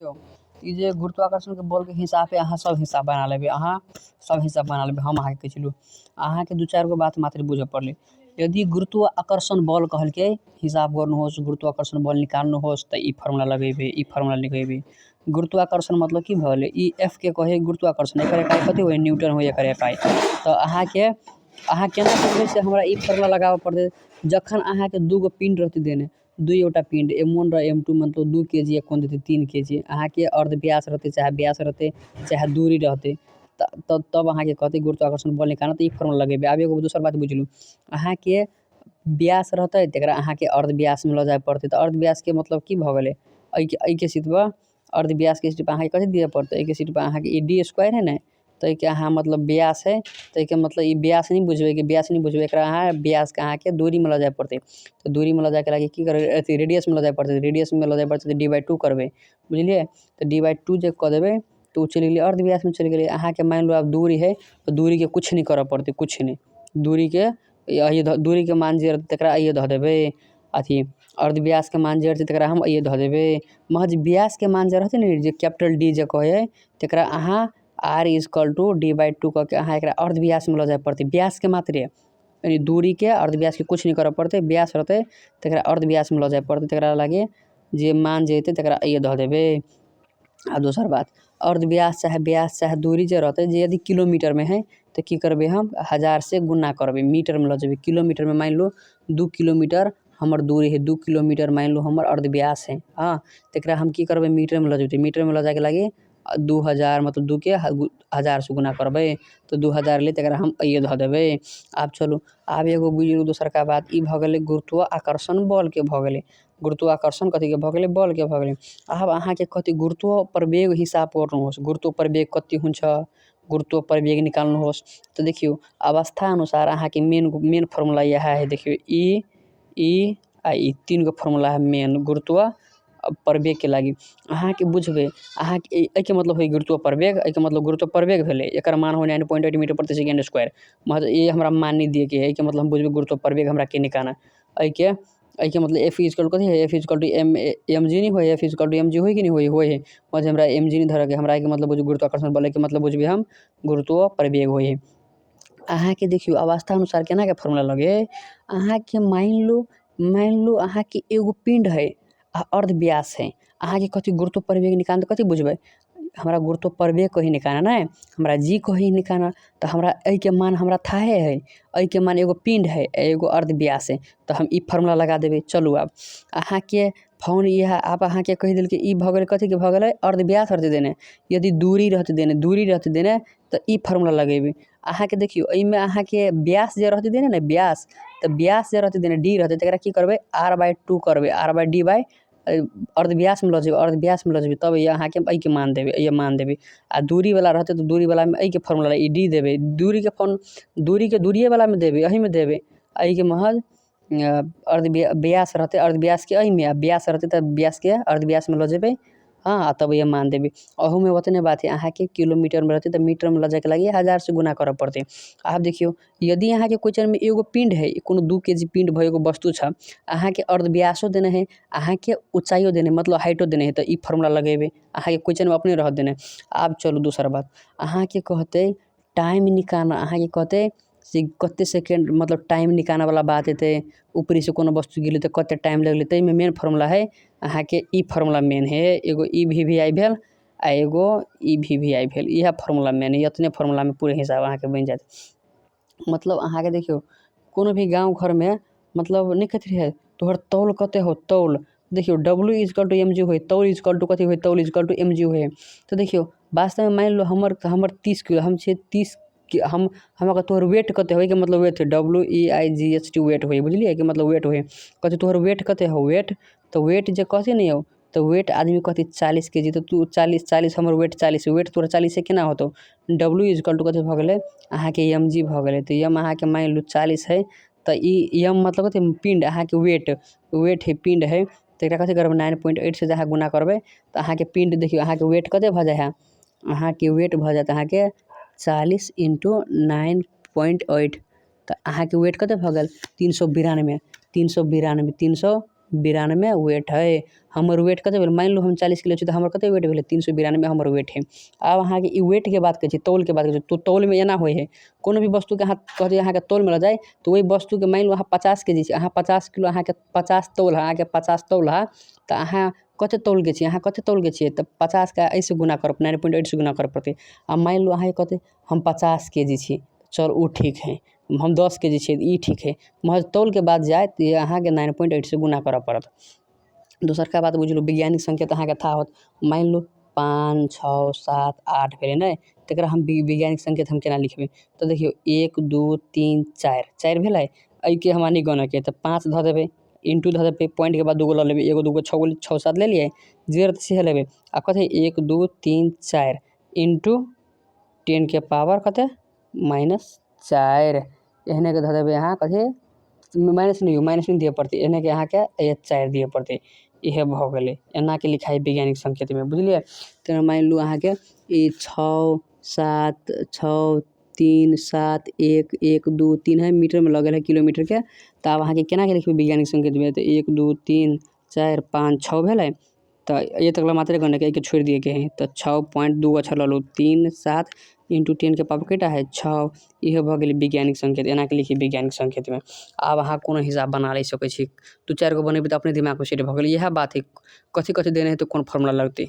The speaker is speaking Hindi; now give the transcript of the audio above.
ई जे गुरुत्वाकर्षण के बल के हिसाब पे अहाँ सब हिसाब बना लेबे हम अहाँ के कहिलू अहाँ के 2-4 गो बात मात्र बुझे पड़ले। यदि गुरुत्वाकर्षण बल कहल के हिसाब गर्नुहोस् गुरुत्वाकर्षण बल निकाल्नुहोस् त ई फार्मूला लगेबे ई फार्मूला लिखेबे। गुरुत्वाकर्षण मतलब की भले ई F के कहे गुरुत्वाकर्षण एकर इकाई कथि होय न्यूटन होय एकर इकाई। त अहाँ केना करबे से हमरा ई फार्मूला लगावे पड़ते जखन अहाँ के 2 गो पिंड रहते देने 2 पिंड M1 र M2 मतलब 2 केजी या कोन देते 3 केजी अहाँ के अर्ध व्यास रहते चाहे व्यास रहते चाहे दूरी रहते तब अहाँ के कहते गुरुत्वाकर्षण बल निकालना त ई फार्मूला लगेबे। आब एगो दोसर बात बुझलू अहाँ के व्यास रहते तेकरा अहाँ के अर्ध व्यास में ल जाए पड़ते त अर्ध व्यास के मतलब की भ गेले ऐ के सीधवा अर्ध व्यास के सीध पे अहाँ के कथि दिए पड़ते ऐ के सीध पे अहाँ के d स्क्वायर है ना त के अहाँ मतलब व्यास है त के मतलब ई व्यास नहीं बुझबे कि व्यास नहीं बुझबे एकरा अहाँ व्यास के अहाँ के दूरी में ल जाए पड़ते तो दूरी में ल जाए के लागी की करे अथि रेडियस में ल जाए पड़ते रेडियस में ल जाए पड़ते d/2 करबे बुझलिए तो d/2 जे क देबे तो चल गेले अर्ध व्यास में चल गेले अहाँ के मान लो अब दूरी है तो दूरी के कुछ नहीं करे पड़ते कुछ नहीं दूरी के मान जे तकरा आइए ध देबे अथि अर्ध व्यास के मान जे रहते तकरा हम आइए ध देबे महज व्यास के मान जे रहते ने जे कैपिटल D जे कहे तकरा अहाँ r = d/2 क के अहाँ एकरा अर्ध व्यास में ल जाए पड़ते व्यास के मात्र यानी दूरी के अर्ध व्यास के कुछ नहीं करे पड़ते व्यास रहते तकरा अर्ध व्यास में ल जाए पड़ते तकरा लागे जे मान जेते तकरा आइए ध देबे। आ दोसर बात अर्ध व्यास चाहे दूरी जे रहते जे यदि किलोमीटर में है तो की करबे हम 1000 से गुना करबे मीटर में ल जेबे किलोमीटर में मान लो 2 किलोमीटर हमर दूरी है 2 किलोमीटर मान लो हमर अर्ध व्यास है हाँ तकरा हम की करबे मीटर में ल जेबे मीटर में ल जाए के लागी 2000 मतलब 2 के 1000 से गुना करबे तो 2000 ले तकरा हम आइए ध देबे। आब चलू आब एगो बुझलू दोसर का बात ई भ गेले गुरुत्वाकर्षण बल के भ गेले गुरुत्वाकर्षण कथि के भ गेले बल के भ गेले। आब अहाँ के कथि गुरुत्व प्रवेग हिसाब गर्नुहोस् गुरुत्व प्रवेग कथि हुन्छ गुरुत्व प्रवेग निकाल्नुहोस् तो देखियो अवस्था अनुसार अहाँ के मेन फार्मूला यह है देखियो ई आ ई 3 गो फार्मूला है मेन गुरुत्व प्रवेग के लागी अहाँ के बुझबे अहाँ के ए के मतलब है गुरुत्व प्रवेग ए के मतलब गुरुत्व प्रवेग भेले एकर मान हो 9.8 मीटर प्रति सेकंड स्क्वायर मतलब ये हमरा मान नहीं दिए के है के मतलब हम बुझबे गुरुत्व प्रवेग हमरा के निकालना ए के मतलब F = कथि है F = mg नहीं होय F = mg होय कि नहीं होय है मतलब हमरा mg नहीं धरे के हमरा के मतलब बुझ गुरुत्वाकर्षण बल के मतलब बुझबे हम गुरुत्व प्रवेग होय है। अहाँ के देखियो अवस्था अनुसार केना के फार्मूला लगे अहाँ के मान लो अहाँ के एगो पिंड है आ अर्ध व्यास है अहाँ के कथि गुरुत्व प्रवेग निकाल्न कथि बुझबे हमरा गुरुत्व प्रवेग कहीं निकालना ना हमरा g कहीं निकालना तो हमरा ए के मान हमरा थाहे है ए के मान एगो पिंड है एगो अर्ध व्यास है तो हम ई फार्मूला लगा देबे। चलू अब अहाँ के फोन यह आप अहाँ के कह दिल के ई भ गेले कथि के भ गेले अर्ध व्यास रहते देने यदि दूरी रहते देने तो ई फार्मूला लगेबे। अहाँ के देखियो ए में अहाँ के व्यास जे रहते देने ना व्यास तो व्यास जे रहते देने d रहते तकरा की करबे r/2 करबे r/d अर्ध व्यास में ल जेबे तब ये अहाँ के ए के मान देबे आ दूरी वाला रहते तो दूरी वाला में ए के फार्मूला ई d देबे दूरी के दूरिये वाला में देबे एही में देबे ए के महज अर्ध व्यास रहते अर्ध व्यास के एही में व्यास रहते त व्यास के अर्ध व्यास में ल जेबे हाँ तब ये मान देबे। अहू में ओतने बात है अहाँ के किलोमीटर में रहते तो मीटर में ल जाए के लागी 1000 से गुना करे पड़ते। आप देखियो यदि अहाँ के क्वेश्चन में एगो पिंड है कोनो 2 केजी पिंड भ एगो वस्तु छ अहाँ के अर्ध व्यासो देने है अहाँ के ऊंचाइयो देने मतलब हाइटो देने है तो ई फार्मूला लगेबे अहाँ के क्वेश्चन में अपने रह देने। अब चलो दूसरा बात अहाँ के कहते टाइम निकालना अहाँ के कहते से कते सेकंड मतलब टाइम निकालने वाला बात हेते ऊपरी से कोनो वस्तु गिरले तो कते टाइम लगले तई में मेन फार्मूला है अहाँ के ई फार्मूला मेन है एगो EVVI भेल आ एगो EVVI भेल यह फार्मूला मेन है इतने फार्मूला में पूरे हिसाब अहाँ के बन जात। मतलब अहाँ के देखियो कोनो भी गांव घर में मतलब नहीं कथि है तोहर तौल कते हो तौल देखियो W = mg होय तौल = कथि होय तौल = mg होय तो देखियो वास्तव में मान लो हमर 30 किलो हम छे 30 हम अगर तोहर वेट कते होय के मतलब वेट WEIGHT वेट होय बुझलिए के मतलब वेट होय कथि तोहर वेट कते हो वेट तो वेट जे कथि नहीं हो तो वेट आदमी कथि 40 केजी तो तू 40 हमर वेट 40 वेट तोरा 40 से केना होतो W = कथि भ गेले अहाँ के mg भ गेले तो m अहाँ के मान लो 40 है तो ई m मतलब कथि पिंड अहाँ के वेट है पिंड है तो एकरा कथि करबे 9.8 से जहाँ गुना करबे तो अहाँ के पिंड देखियो अहाँ के वेट कते भ जाय है अहाँ के वेट भ जात अहाँ के 40 × 9.8 तो अहाँ के वेट कते भ गेल 392 392 वेट है। हमर वेट कते भेल, मान लो हम 40 किलो छी तो हमर कते वेट भेलै 392 हमर वेट है। आब अहाँ के ई वेट के बात कहै छी, तौल के बात कहै छी, तो तौल में एना होय है, कोनो भी वस्तु के अहाँ कहते अहाँ के तौल में ल जाय तो वही वस्तु के मान लो अहाँ 50 केजी छी, अहाँ 50 किलो अहाँ के 50 तौल है, अहाँ के 50 तौल है तो अहाँ कते तौल के छी, अहाँ कते तौल के छियै तो 50 के ऐसे गुना करब, 9.8 से गुना करब पड़तै। अब मान लो अहाँ कते हम 50 केजी छी, चल उ ठीक है। हम 10 केजी छियै ई ठीक है, मगर तौल के बात जाय तो अहाँ के 9.8 से गुना करऽ पड़त। दोसरका बात बुझलु, वैज्ञानिक संकेत अहाँ के था होत, मान लो 5 6 7 8 भेलै नै, तकरा हम वैज्ञानिक संकेत हम केना लिखबै तो देखियौ 1 2 3 4 4 भेलै, एहि के हमरा नहीं गणऽ के तो 5 धऽ देबै, इंटू धऽ देबै, पॉइंट के बाद 2 गो लऽ लेबै, 1 2 6 7 लेलियै, 0 तऽ सेहे लेबै आ कथी 1 2 3 4 इंटू 10 के पावर कते -4 एहने के धऽ देबै अहाँ कथी माइनस नहीं दिअ पड़तै, एहने के अहाँ के 4 दिअ पड़तै, इहे भऽ गेलै। एना के लिखाइ वैज्ञानिक संकेत में, बुझलियै। तऽ मान लू अहाँ के ई 6 7 6 3 7 1 1 2 3 है, मीटर में लगल है किलोमीटर के, तऽ आब अहाँ के केना के लिखबै वैज्ञानिक संकेत में, तऽ 1 2 3 4 5 6 भेलै, तऽ ये तकला मात्रे गणना के छोड़ दिए के है, तऽ 6.2 अच्छा लऽ लो, 3 7 इंटू 10 के पावर केटा है 6, इहे भऽ गेलै वैज्ञानिक संकेत। एना के लिखी वैज्ञानिक संकेत में। आब अहाँ कोनो हिसाब बना ले सकै छी, 2 4 गो बनेबै तऽ अपने दिमाग में सेट भऽ गेलै, इएह बात है, कथी कथी देने है तो कोन फॉर्मूला लगतै।